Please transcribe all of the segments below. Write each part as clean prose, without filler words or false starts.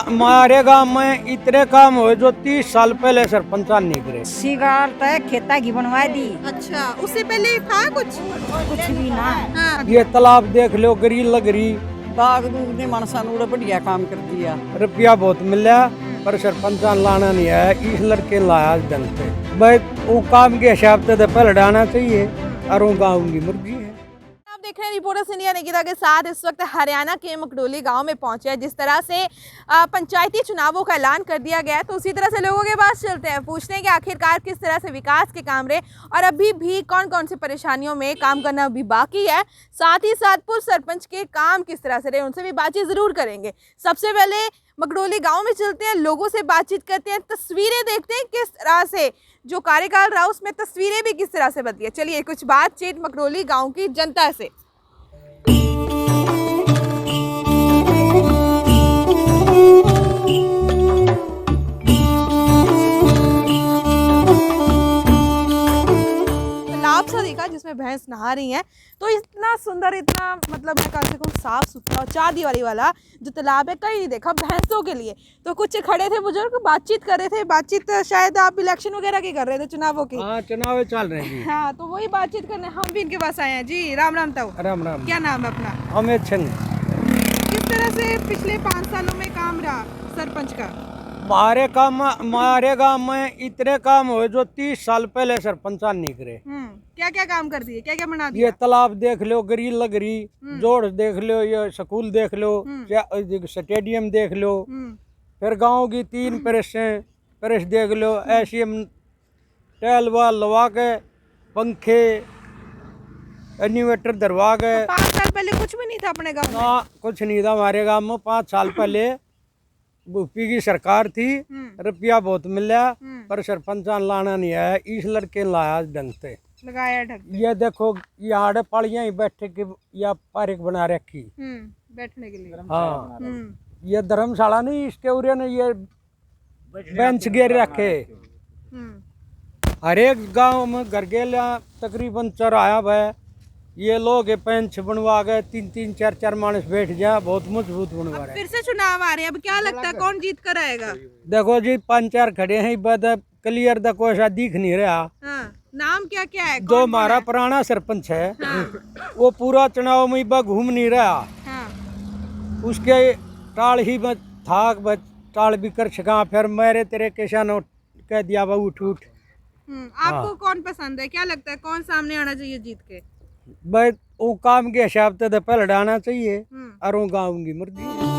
हमारे गांव में इतने काम हुए जो 30 साल पहले सरपंच नहीं करे। सिगार तक खेता की बनवा दी। अच्छा, उससे पहले था कुछ? कुछ भी ना। हाँ। ये तालाब देख लो, ग्रिल लग रही, बाग दूर ने मानसा ने बढ़िया काम कर दिया। रुपया बहुत मिला पर सरपंच लाना नहीं है, इस लड़के ने लाया ढंग से। भाई वो काम के हिसाब से तो पहले डालना चाहिए और वो गाँव की मुर्गी है। आप देख रहे हैं रिपोर्टर्स इंडिया निकिता के साथ। इस वक्त हरियाणा के मकडोली गांव में पहुंचे हैं। जिस तरह से पंचायती चुनावों का ऐलान कर दिया गया है, तो उसी तरह से लोगों के पास चलते हैं, पूछते हैं कि आखिरकार किस तरह से विकास के काम रहे और अभी भी कौन कौन सी परेशानियों में काम करना अभी बाकी है। साथ ही साथ पूर्व सरपंच के काम किस तरह से रहे, उनसे भी बातचीत जरूर करेंगे। सबसे पहले मकडोली गांव में चलते हैं, लोगों से बातचीत करते हैं, तस्वीरें देखते हैं किस तरह से जो कार्यकाल रहा उसमें तस्वीरें भी किस तरह से बदली है। चलिए कुछ बातचीत मकडोली गांव की जनता से। तालाब सा देखा जिसमें भैंस नहा रही हैं, तो इतना सुंदर, इतना मतलब मैं कम से कम साफ सुथरा 4 दीवारी वाला जो तालाब है कहीं नहीं देखा भैंसों के लिए। तो कुछ खड़े थे बुजुर्ग, बातचीत कर रहे थे। बातचीत शायद आप इलेक्शन वगैरह की कर रहे थे, चुनावों की। हाँ, चुनाव चल रहे हैं। हाँ, तो वही बातचीत करने हम भी इनके पास आए हैं जी। राम राम ताऊ। राम राम। क्या नाम है अपना? अमित सिंह। किस तरह से पिछले 5 सालों में काम रहा सरपंच का? हमारे गांव में इतने काम हुए जो 30 साल पहले सरपंच नहीं करे। क्या क्या काम कर दिए, क्या क्या बना दिया? ये तालाब देख लो, ग्रिल लग रही, जोड़ देख लो, ये स्कूल देख लो, स्टेडियम देख लो, फिर गांव की 3 प्रेस देख लो, एसीएम टैल वाल लगा के, पंखे इन्वर्टर दरवा के। 5 साल पहले कुछ भी नहीं था अपने गाँव में? ना कुछ नहीं था हमारे गांव में। 5 साल पहले यूपी की सरकार थी, रुपया बहुत मिला पर सरपंच लाना नहीं है, इस लड़के ने लाया ढंग से लगाया ढक। ये देखो यहाँ पालियां ही बैठे के या पार्क बना रखी बैठने के लिए। हाँ, ये धर्मशाला नहीं, इसके उरे ने ये बेंच गिर रखे। हर एक गांव में घर गेला तकरीबन चौराया है, ये लोग पेंच बनवा गए, 3-3 4-4 मानस बैठ जा, बहुत मजबूत बनवा रहे हैं। फिर से चुनाव आ रहे हैं, अब क्या लगता है कौन जीत कर आएगा? देखो जी 5-4 खड़े हैं, बाद क्लियर दा कोई सा दिख नहीं रहा। हाँ, नाम क्या क्या है? जो हमारा पुराना सरपंच है, हाँ। वो पूरा चुनाव में बा घूम नहीं रहा। हाँ। उसके टाल ही में था, टाल भी कर सका, फिर मेरे तेरे किसान कह दिया बा उठ उठ। आपको कौन पसंद है, क्या लगता है कौन सामने आना चाहिए जीत के? भाई वो काम के हिसाब से तो पहले डालना चाहिए और वो गाँव की मुर्गी है।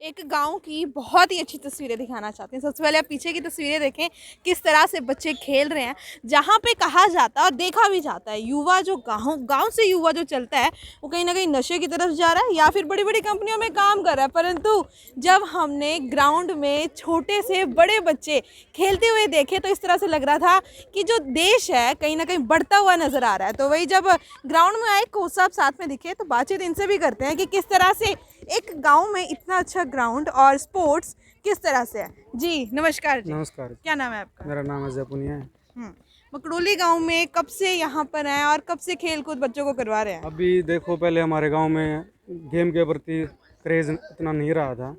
एक गांव की बहुत ही अच्छी तस्वीरें दिखाना चाहते हैं। सबसे पहले आप पीछे की तस्वीरें देखें, किस तरह से बच्चे खेल रहे हैं। जहाँ पे कहा जाता है और देखा भी जाता है, युवा जो गांव से युवा जो चलता है वो कहीं ना कहीं नशे की तरफ जा रहा है या फिर बड़ी बड़ी कंपनियों में काम कर रहा है। परंतु जब हमने ग्राउंड में छोटे से बड़े बच्चे खेलते हुए देखे तो इस तरह से लग रहा था कि जो देश है कहीं ना कहीं बढ़ता हुआ नज़र आ रहा है। तो वही जब ग्राउंड में आए, कोच साहब साथ में दिखे, तो बातचीत इनसे भी करते हैं कि किस तरह से एक गांव में इतना अच्छा ग्राउंड और स्पोर्ट्स किस तरह से है। जी नमस्कार जी। नमस्कार। क्या नाम है आपका? मेरा नाम अजय पुनिया है। मकडोली गांव में कब से यहाँ पर हैं और कब से खेल कूद बच्चों को करवा रहे हैं? अभी देखो, पहले हमारे गांव में गेम के प्रति क्रेज इतना नहीं रहा था।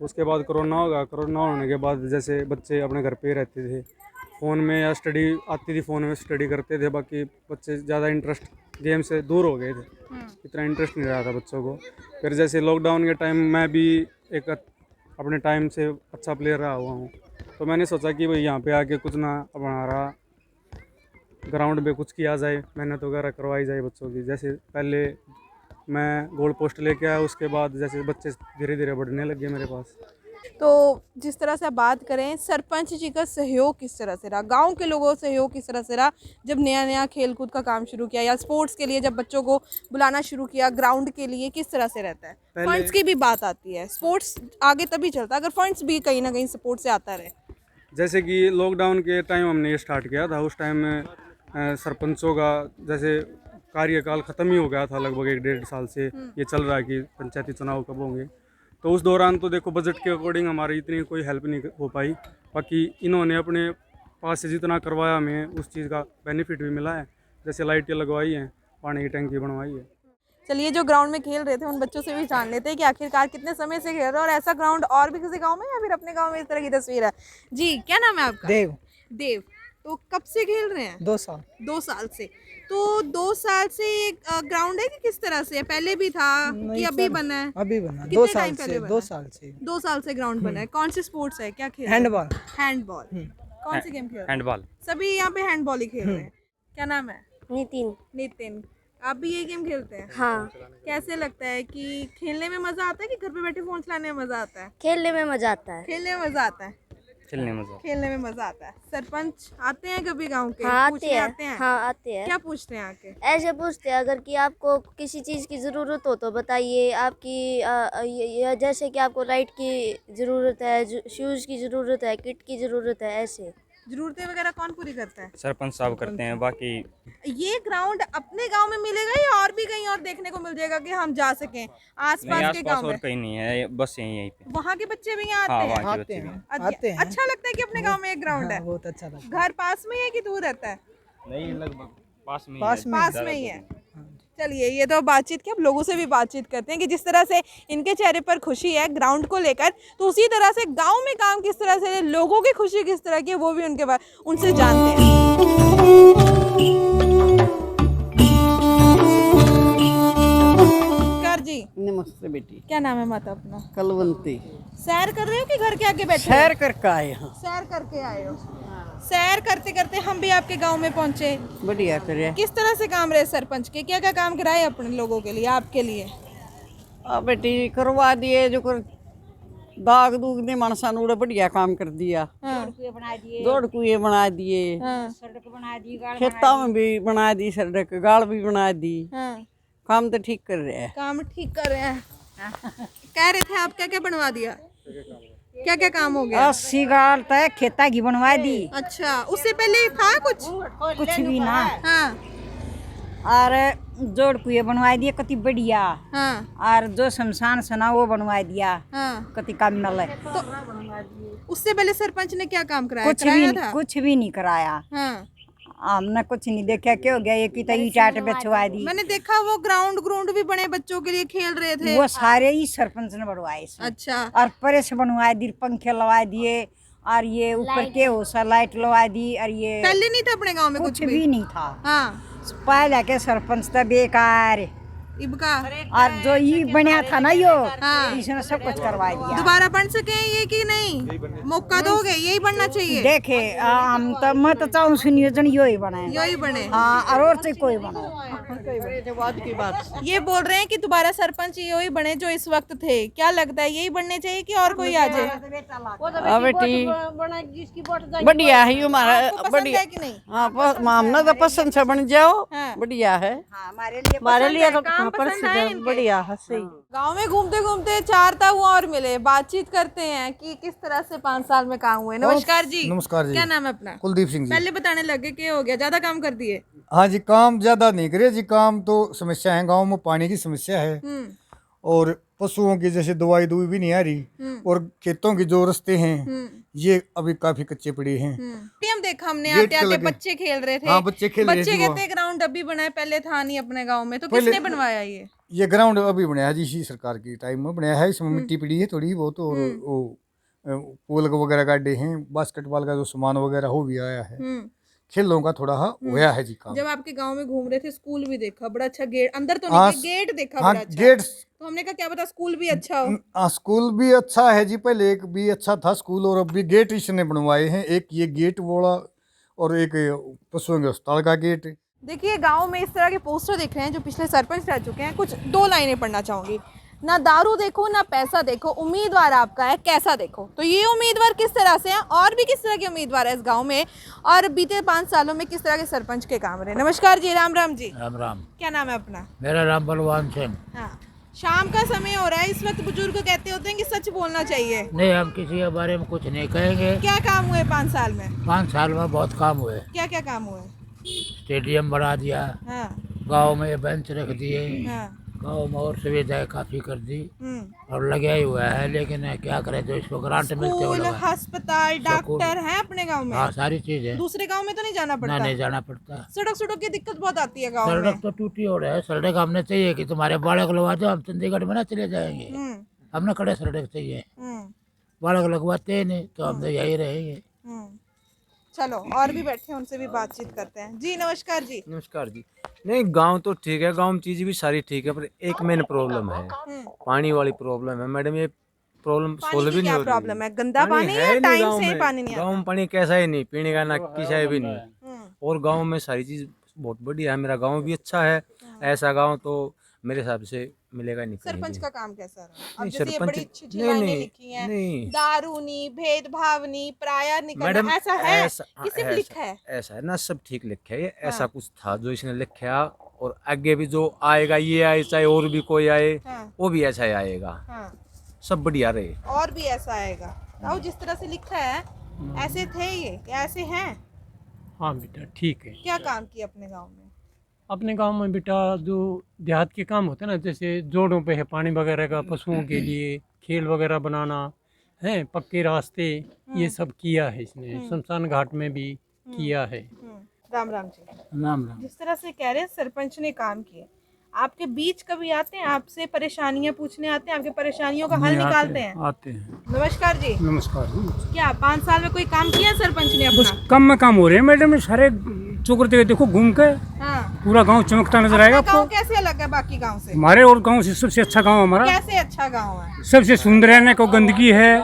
उसके बाद कोरोना होगा, कोरोना होने के बाद जैसे बच्चे अपने घर पे ही रहते थे, फ़ोन में या स्टडी आती थी, फ़ोन में स्टडी करते थे, बाकी बच्चे ज़्यादा इंटरेस्ट गेम से दूर हो गए थे, इतना इंटरेस्ट नहीं रहा था बच्चों को। फिर जैसे लॉकडाउन के टाइम मैं भी एक अपने टाइम से अच्छा प्लेयर रहा हुआ हूँ, तो मैंने सोचा कि भाई यहाँ पे आके कुछ ना हमारा ग्राउंड में कुछ किया जाए, मेहनत वगैरह करवाई जाए बच्चों की। जैसे पहले मैं गोल पोस्ट लेके आया, उसके बाद जैसे बच्चे धीरे धीरे बढ़ने लगे मेरे पास। तो जिस तरह से आप बात करें, सरपंच जी का सहयोग किस तरह से रहा, गांव के लोगों का सहयोग किस तरह से रहा जब नया नया खेल कूद का काम शुरू किया या स्पोर्ट्स के लिए जब बच्चों को बुलाना शुरू किया, ग्राउंड के लिए किस तरह से रहता है? फंड्स की भी बात आती है, स्पोर्ट्स आगे तभी चलता है अगर फंड्स भी कहीं ना कहीं सपोर्ट से आता रहे। जैसे कि लॉकडाउन के टाइम हमने ये स्टार्ट किया था, उस टाइम में सरपंचों का जैसे कार्यकाल ख़त्म ही हो गया था, लगभग 1-1.5 साल से ये चल रहा है कि पंचायती चुनाव कब होंगे। तो उस दौरान तो देखो बजट के अकॉर्डिंग हमारी इतनी कोई हेल्प नहीं हो पाई, बाकी इन्होंने अपने पास से जितना करवाया हमें उस चीज़ का बेनिफिट भी मिला है। जैसे लाइटें लगवाई हैं, पानी की टंकी बनवाई है। चलिए, जो ग्राउंड में खेल रहे थे उन बच्चों से भी जान लेते हैं कि आखिरकार कितने समय से खेल रहे हैं और ऐसा ग्राउंड और भी किसी गांव में या फिर अपने गांव में इस तरह की तस्वीर है। जी, क्या नाम है आपका? देव। देव। तो कब से खेल रहे हैं? 2 साल। 2 साल से। तो 2 साल से ग्राउंड है कि किस तरह से है? पहले भी था कि अभी बना है? अभी बना कितने 2 टाइम साल पहले से। बना? 2 साल से 2 साल से ग्राउंड बना है। कौन से स्पोर्ट्स है, क्या खेल रहे हैं? हैंडबॉल। हैंडबॉल। कौन सी गेम खेल रहे हैं? हैंडबॉल। सभी यहाँ पे हैंडबॉल ही खेल रहे हैं। क्या नाम है? नितिन। नितिन। आप भी ये गेम खेलते हैं? हाँ, कैसे लगता है कि खेलने में मजा आता है कि घर पे बैठे फोन चलाने में मजा आता है? खेलने में मजा आता है। खेलने में मजा आता है। खेलने में मजा। खेलने में मजा आता है। सरपंच आते हैं कभी गांव के? हाँ, पूछने आते हैं? हाँ आते हैं। क्या पूछते हैं आके? ऐसे पूछते हैं, अगर कि आपको किसी चीज़ की ज़रूरत हो तो बताइए। आपकी जैसे कि आपको लाइट की ज़रूरत है, शूज़ की ज़रूरत है, किट की ज़रूरत है, ऐसे। जरूरतें वगैरह कौन पूरी करता है? सरपंच साहब करते हैं। बाकी ये ग्राउंड अपने गांव में मिलेगा या और भी कहीं और देखने को मिल जाएगा कि हम जा सकें आसपास के गांव में? कहीं नहीं है, बस यहीं पे। वहाँ के बच्चे भी यहाँ आते हैं? वहाँ के बच्चे भी। आते हैं। अच्छा लगता है कि अपने गांव में एक ग्राउंड है? बहुत अच्छा लगता घर पास में है कि दूर रहता है? नहीं, लगभग पास में पास में ही है। चलिए, ये तो बातचीत की, अब लोगों से भी बातचीत करते हैं कि जिस तरह से इनके चेहरे पर खुशी है ग्राउंड को लेकर, तो उसी तरह से गांव में काम किस तरह से, लोगों की खुशी किस तरह की है, वो भी उनसे जानते हैं। नमस्कार जी। नमस्ते बेटी। क्या नाम है माता अपना? कलवंती। सैर कर रहे हो कि घर के आगे बैठे? सैर करके आए हैं। सैर करके आए हो। सैर करते करते हम भी आपके गांव में पहुंचे। बढ़िया करे। किस तरह से काम रहे सरपंच के? क्या क्या काम कराए अपने लोगों के लिए, आपके लिए? बेटी करवा दिए जो कर दाग दूग ने मानसा ने बढ़िया काम कर दिया। हाँ। दौड़ कुएं बना दिए। हाँ। खेता में भी बना दी सड़क, गाड़ भी बना दी। हाँ। काम तो ठीक कर रहे हैं। काम ठीक कर रहे हैं। कह रहे थे आप क्या क्या बनवा दिया? क्या क्या काम हो गया? 80 गाड़ तक खेता की बनवा दी। अच्छा, उससे पहले था कुछ भी ना। हाँ। और जोड़ कुएं बनवा दिए कति बढ़िया। हाँ। और जो शमशान सना वो बनवा दिया। हाँ। कति काम न लगे। तो उससे पहले सरपंच ने क्या काम कराया? कुछ भी नहीं कराया। हाँ। हमने कुछ नहीं देखा, क्या हो गया, एक ही तो ईंट बिछवा दी। मैंने देखा वो ग्राउंड भी बने बच्चों के लिए खेल रहे थे। वो सारे ही सरपंच ने बनवाए इसमें। अच्छा। और प्रेस बनवा दी, पंखे लगा दिए, और ये ऊपर के होसा लाइट लगा दी। और ये पहले नहीं था अपने गांव में कुछ भी नहीं था। हाँ। पहले के सरपंच तो बेकार। इबका। और जो ये बना था ना यो, हाँ। इसने सब कुछ करवा दिया। दोबारा बन सके ये कि नहीं? मौका दोगे? यही बनना चाहिए। देखे हम तो मत चाहूँ सुनियोजन यही बनाए। यही बने। हाँ, और से कोई बना। ये बोल रहे हैं कि दोबारा सरपंच यही बने जो इस वक्त थे। क्या लगता है, यही बनने चाहिए कि और कोई आ जाए? बेटी बढ़िया है हमारा, बढ़िया कि नहीं? हाँ, हमने तो पसंद से बन जाओ। हाँ। बढ़िया है हमारे लिए तो बढ़िया है। सही। गाँव में घूमते घूमते 4 ताऊ और मिले, बातचीत करते हैं कि किस तरह से 5 साल में काम हुए। नमस्कार जी। नमस्कार जी। क्या नाम है अपना? कुलदीप सिंह जी। पहले बताने लगे कि हो गया, ज्यादा काम कर दिए? हाँ जी, काम ज्यादा नहीं करे जी। काम तो समस्या है, गांव में पानी की समस्या है और पशुओं की जैसे दवाई भी नहीं आ रही, और खेतों की जो रास्ते हैं ये अभी काफी कच्चे पड़े हैं। हम देखा हमने गेट आते आते लगे। बच्चे खेल रहे थे। हाँ, बच्चे खेल रहे थे। बच्चे कहते ग्राउंड अभी बनाए, पहले था नहीं अपने गांव में, तो पहले- किसने बनवाया ये ग्राउंड अभी बनाया जी, इसी सरकार की टाइम में बनाया है। इसमें मिट्टी पड़ी है थोड़ी बहुत, और वो पोल वगैरह गाड्डे हैं, बास्केटबॉल का जो सामान वगैरह हो भी आया है। खेलों का थोड़ा होया है जी काम। जब आपके गांव में घूम रहे थे, स्कूल भी देखा, बड़ा अच्छा गेट, अंदर तो हाँ, नहीं, गेट देखा हाँ, बड़ा अच्छा। गेट। तो हमने कहा क्या पता स्कूल भी अच्छा हो। स्कूल भी अच्छा है जी, पहले एक भी अच्छा था स्कूल, और अब भी गेट इसने बनवाए हैं। एक ये गेट बोला, और एक पशुओं के अस्पताल का गेट। देखिए, गांव में इस तरह के पोस्टर दिख रहे हैं जो पिछले सरपंच रह चुके हैं। कुछ 2 लाइनें पढ़ना चाहूंगी। ना दारू देखो ना पैसा देखो, उम्मीदवार आपका है कैसा देखो। तो ये उम्मीदवार किस तरह से हैं और भी किस तरह के उम्मीदवार है इस गांव में, और बीते 5 सालों में किस तरह के सरपंच के काम रहे। नमस्कार जी। राम राम जी। राम राम। क्या नाम है अपना? मेरा नाम बलवान सिंह। हाँ। शाम का समय हो रहा है, इस वक्त बुजुर्ग कहते होते हैं कि सच बोलना चाहिए। नहीं, हम किसी के बारे में कुछ नहीं कहेंगे। क्या काम हुए 5 साल में? 5 साल में बहुत काम हुए। क्या क्या काम हुए? स्टेडियम बना दिया, हाँ। गांव में बेंच रख दिए, हाँ। गाँव में और सुविधाएं काफी कर दी और लगा ही हुआ है, लेकिन क्या करें, जो इसको ग्रांट मिलते हैं वो स्कूल, लगा। अस्पताल, डॉक्टर है अपने गांव में? हाँ, सारी चीज है। दूसरे गांव में तो नहीं जाना ना पड़ता? नहीं जाना पड़ता। सड़क की दिक्कत बहुत आती है गांव में। सड़क तो टूटी हो रहा है, सड़क हमने चाहिए कि तुम्हारे बालक लगवा दो, हम चंडीगढ़ में ना चले जाएंगे। हमने खड़े सड़क चाहिए, बालक लगवाते ही नहीं तो हम तो यही रहेंगे। चलो और भी बैठे हैं, उनसे भी बातचीत करते हैं। जी नमस्कार जी। नमस्कार जी। नहीं, गांव तो ठीक है, गांव में चीज़ भी सारी ठीक है, पर एक मेन प्रॉब्लम है, पानी वाली प्रॉब्लम है मैडम। ये प्रॉब्लम सोल्व भी नहीं हो रही। प्रॉब्लम है? गंदा पानी है या नहीं टाइम गाँव से में। पानी नहीं गाँव आता? में पानी कैसा ही नहीं, पीने का ना किसा है भी नहीं। और गांव में सारी चीज़ बहुत बढ़िया है, मेरा गांव भी अच्छा है। ऐसा गांव तो मेरे हिसाब से मिलेगा नहीं कहीं सरपंच भी। का काम कैसा रहा? अब नहीं, जैसे ये सरपंच- बड़ी अच्छी नहीं, लाइनें नहीं, लिखी हैं, नहीं। दारू नहीं, भेदभाव नहीं, प्रायर नहीं मैडम करना, ऐसा है ऐसा कि सिर्फ लिखा है? ऐसा है ना, सब ठीक लिखा है। ये ऐसा कुछ था जो इसने लिखा, और आगे भी जो आएगा, ये आए चाहे और भी कोई आए, वो भी ऐसा ही आएगा। सब बढ़िया रहे। और भी ऐसा आएगा? ताऊ जिस तरह से लिखा है ऐसे थे ये या ऐसे हैं? हाँ बेटा ठीक है। क्या काम किया अपने गांव में? अपने गांव में बेटा जो देहात के काम होते हैं ना, जैसे जोड़ों पे है पानी वगैरह का, पशुओं के लिए खेल वगैरह बनाना है, पक्के रास्ते, ये सब किया है इसने। शमशान घाट में भी किया है। राम राम जी। राम राम। जिस तरह से कह रहे हैं सरपंच ने काम किए, आपके बीच कभी आते हैं, आपसे परेशानियां पूछने आते हैं, आपके परेशानियों का हल निकालते हैं? आते हैं। नमस्कार जी। नमस्कार जी। क्या 5 साल में कोई काम किया सरपंच ने बस अपना? कम में काम हो रहे हैं मैडम, सारे चौकड़ते देखो घूम के हाँ। पूरा गांव चमकता नजर आएगा आपका गांव आपको। कैसे अलग है बाकी गांव से? हमारे और गांव से सबसे अच्छा गांव हमारा, कैसे अच्छा गांव है? सबसे सुंदर है। न कोई गंदगी है,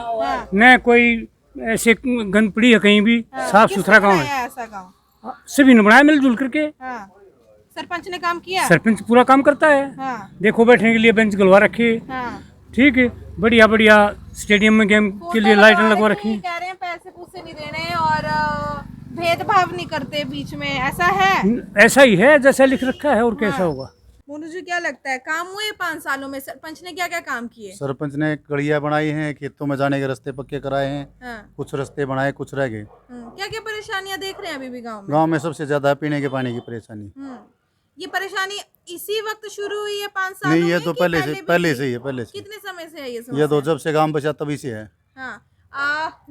न कोई ऐसे गंद पड़ी है कहीं भी, साफ सुथरा गांव है। ऐसा गांव सभी ने बनाया मिलजुल करके। हाँ। सरपंच ने काम किया? सरपंच पूरा काम करता है। हाँ। देखो बैठने के लिए बेंच गलवा रखे, हाँ। ठीक है, बढ़िया बढ़िया स्टेडियम में गेम के लिए लाइटें लगवा रखी। कह रहे हैं पैसे पूसे नहीं देने और भेदभाव नहीं करते बीच में, ऐसा है? ऐसा ही है जैसा लिख रखा है, और कैसा होगा। मोनू जी क्या लगता है, काम हुए 5 सालों में? सरपंच ने क्या क्या काम किए? सरपंच ने गलियां बनाई हैं, खेतों में जाने के रास्ते पक्के कराए हैं, हाँ। कुछ रास्ते बनाए, कुछ रह गए। क्या क्या परेशानियां देख रहे हैं अभी भी गांव में? गांव में सबसे ज्यादा है पीने के पानी की परेशानी। ये परेशानी इसी वक्त शुरू हुई है 5 सालों नहीं, ये में तो कि पहले भी से थी? पहले से ही है, पहले से। कितने समय से है ये ये समस्या? तो जब से गांव बचा तभी से है। हाँ।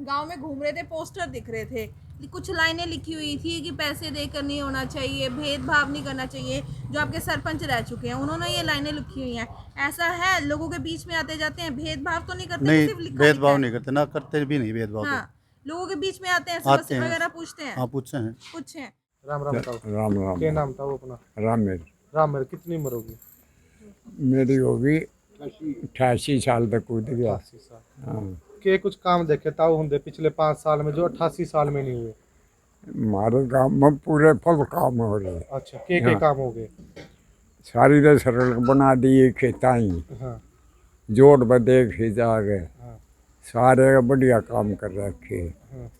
गांव में घूम रहे थे, पोस्टर दिख रहे थे, कुछ लाइनें लिखी हुई थी कि पैसे देकर नहीं होना चाहिए, भेदभाव नहीं करना चाहिए। जो आपके सरपंच रह चुके हैं उन्होंने ये लाइनें लिखी हुई हैं। ऐसा है, लोगों के बीच में आते जाते हैं, भेदभाव तो नहीं करते? नहीं, सिर्फ लिखा भेदभाव लिखा नहीं करते ना, करते भी नहीं भेदभाव। हाँ, लोगों के बीच में आते हैं, आते समस्या हैं। वगैरह पूछते हैं? हाँ, पूछे हैं। पूछे हैं। राम राम बताओ। राम राम। क्या नाम था वो अपना? रामेर। राम, कितनी उम्र होगी? मेरी होगी 88 साल तक कूद गया। 88 साल। हाँ, के कुछ काम देखे ताऊ होंगे पिछले 5 साल में जो 88 साल में नहीं हुए? हमारे गांव में पूरे फल काम हो रहे। अच्छा, के काम हो गए? सारी तो सड़क बना दी, खेताई हाँ। जोड़ बदे खींचा गए, हाँ। सारे का बढ़िया काम कर रखे। हाँ।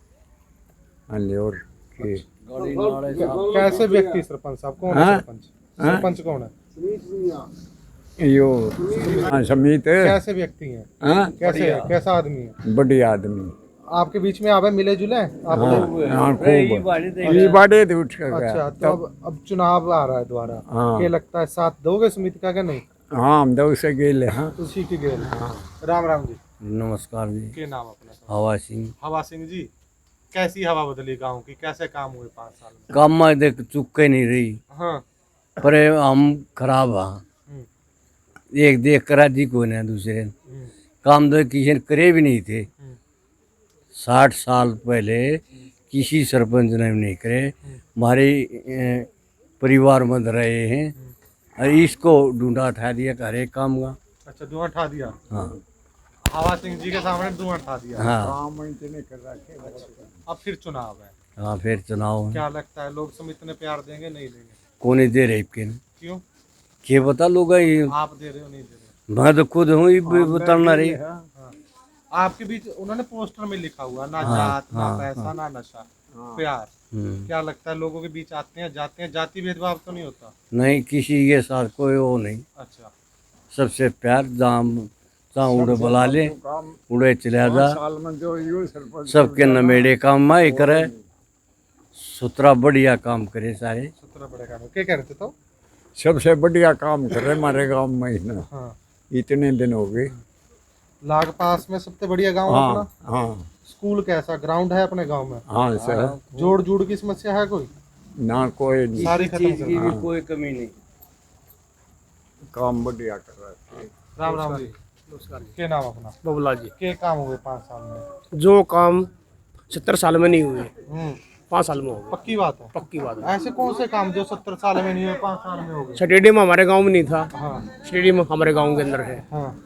और के कैसे व्यक्ति सरपंच साहब? कौन है हाँ? सरपंच? सरपंच कौन है? यो समित कैसे व्यक्ति हैं? हाँ, कैसे है? कैसा आदमी है? बढ़िया आदमी। आपके बीच में आवे, मिले जुले आप हाँ, लोग? हाँ, खूब ये बाड़े थे उठ कर अच्छा, गया। तो अब चुनाव आ रहा है दोबारा, हाँ। क्या लगता है साथ दोगे समिति का? क्या नहीं? हाँ, हम दो से गेले। हाँ, उसी की गेल। राम राम जी। नमस्कार जी। क्या नाम अपना? हवा सिंह। हवा सिंह जी, कैसी हवा बदली गांव की? कैसे काम हुए 5 साल में? काम में देख चुके नहीं रही, हाँ। पर हम खराब हाँ, एक देख करा जी को ना दूसरे काम तो किसी ने करे भी नहीं थे। 60 साल पहले किसी सरपंच ने भी नहीं करे। हमारे परिवार में रहे हैं और इसको ढूंढा उठा दिया हर एक काम का। अच्छा, धुआं उठा दिया? हाँ। हवा सिंह जी के सामने धुआं उठा दिया? हाँ। अब फिर चुनाव है। हाँ, फिर चुनाव है। क्या लगता है लोग समिति ने प्यार देंगे नहीं देंगे? कौन ही दे रहे के क्यों? के बता लोग ये, आप दे रहे हो नहीं दे रहे? मैं तो खुद हूँ बताना रही। हाँ। आपके बीच उन्होंने पोस्टर में लिखा हुआ, ना जात ना पैसा ना नशा, प्यार। क्या लगता है लोगों के बीच आते हैं जाते हैं, जाति भेदभाव तो नहीं होता? नहीं, किसी के साथ कोई वो नहीं। अच्छा। सबसे प्यार, जहाँ उड़े बुला ले उड़े चला जा, सबके नमेड़े काम माई करे, सुथरा बढ़िया काम करे सारे। सुथरा बड़े काम क्या कह रहे थे तो? सबसे बढ़िया काम कर रहे हमारे गांव में ही ना। हाँ। इतने दिन हो गए। लाग पास में सबसे बढ़िया गांव है हाँ अपना। हाँ स्कूल कैसा, ग्राउंड है अपने गांव में? हाँ सर। जोड़ जूड़ की समस्या है कोई? ना कोई नहीं, सारी खत्म चीज कर की दी। भी कोई कमी नहीं। काम बढ़िया कर रहा है। राम राम जी, के नाम अपना? बबला जी, के काम हुए 5 साल में? जो काम 70 साल में नहीं हुए हम्म, 5 साल में हो गए। पक्की बात है। पक्की बात है। ऐसे कौन से काम जो 70 साल में नहीं हुए 5 साल में हो गए? स्टेडियम हमारे गांव में नहीं था। हाँ स्टेडियम हमारे गांव के अंदर है। हाँ।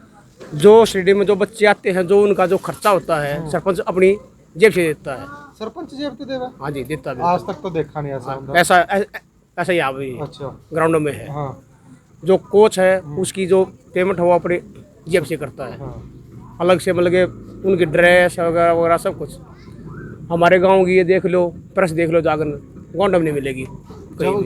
जो स्टेडियम में जो बच्चे आते हैं, जो उनका जो खर्चा होता है, सरपंच अपनी जेब से देता है। सरपंच जेब से देवा? हाँ जी, देता है। आज तक तो देखा नहीं ऐसा अंदर। ऐसा ऐसा ही अभी अच्छा। ग्राउंड में है। हाँ जो कोच है उसकी जो पेमेंट है वो अपने जेब से करता है। हाँ। अलग से मतलब कि उनकी ड्रेस वगैरह वगैरह सब कुछ। हमारे गांव की ये देख लो, प्रेस देख लो, जाकर गांव में नहीं मिलेगी।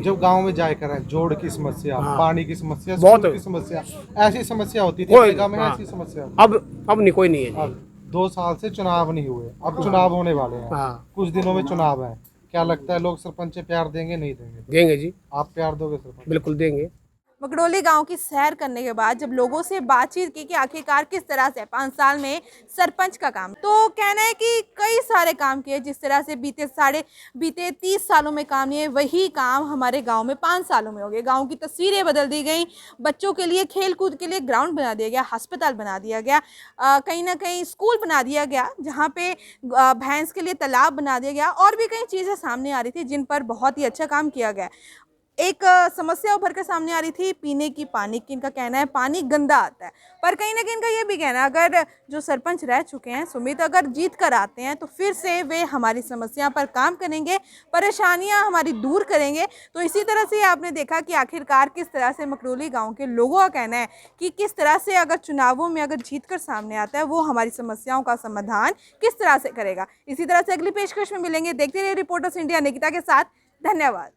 जब गांव में जाए करें, जोड़ की समस्या, हाँ। पानी की समस्या, बहुत स्कूल की समस्या, ऐसी समस्या होती थी कोई- जगह में। हाँ। ऐसी समस्या अब नहीं, कोई नहीं है जी। अब 2 साल से चुनाव नहीं हुए, अब चुनाव होने वाले हैं। हाँ, कुछ दिनों में चुनाव है, क्या लगता है लोग सरपंच से प्यार देंगे नहीं देंगे? देंगे जी, आप प्यार दोगे सरपंच? बिल्कुल देंगे। मकड़ोली गांव की सैर करने के बाद जब लोगों से बातचीत की कि आखिरकार किस तरह से 5 साल में सरपंच का काम, तो कहना है कि कई सारे काम किए। जिस तरह से बीते 30 सालों में काम नहीं है, वही काम हमारे गांव में 5 सालों में हो गए। गांव की तस्वीरें बदल दी गई, बच्चों के लिए खेल कूद के लिए ग्राउंड बना दिया गया, अस्पताल बना दिया गया, कहीं ना कहीं स्कूल बना दिया गया, जहाँ पे भैंस के लिए तालाब बना दिया गया, और भी कई चीज़ें सामने आ रही थी जिन पर बहुत ही अच्छा काम किया गया। एक समस्या उभर कर सामने आ रही थी पीने की पानी की। इनका कहना है पानी गंदा आता है, पर कहीं ना कहीं इनका ये भी कहना है अगर जो सरपंच रह चुके हैं सुमित, अगर जीत कर आते हैं तो फिर से वे हमारी समस्या पर काम करेंगे, परेशानियां हमारी दूर करेंगे। तो इसी तरह से आपने देखा कि आखिरकार किस तरह से मकड़ोली गांव के लोगों का कहना है कि किस तरह से अगर चुनावों में अगर जीत कर सामने आता है वो हमारी समस्याओं का समाधान किस तरह से करेगा। इसी तरह से अगली पेशकश में मिलेंगे। देखते रहिए रिपोर्टर्स इंडिया निकिता के साथ। धन्यवाद।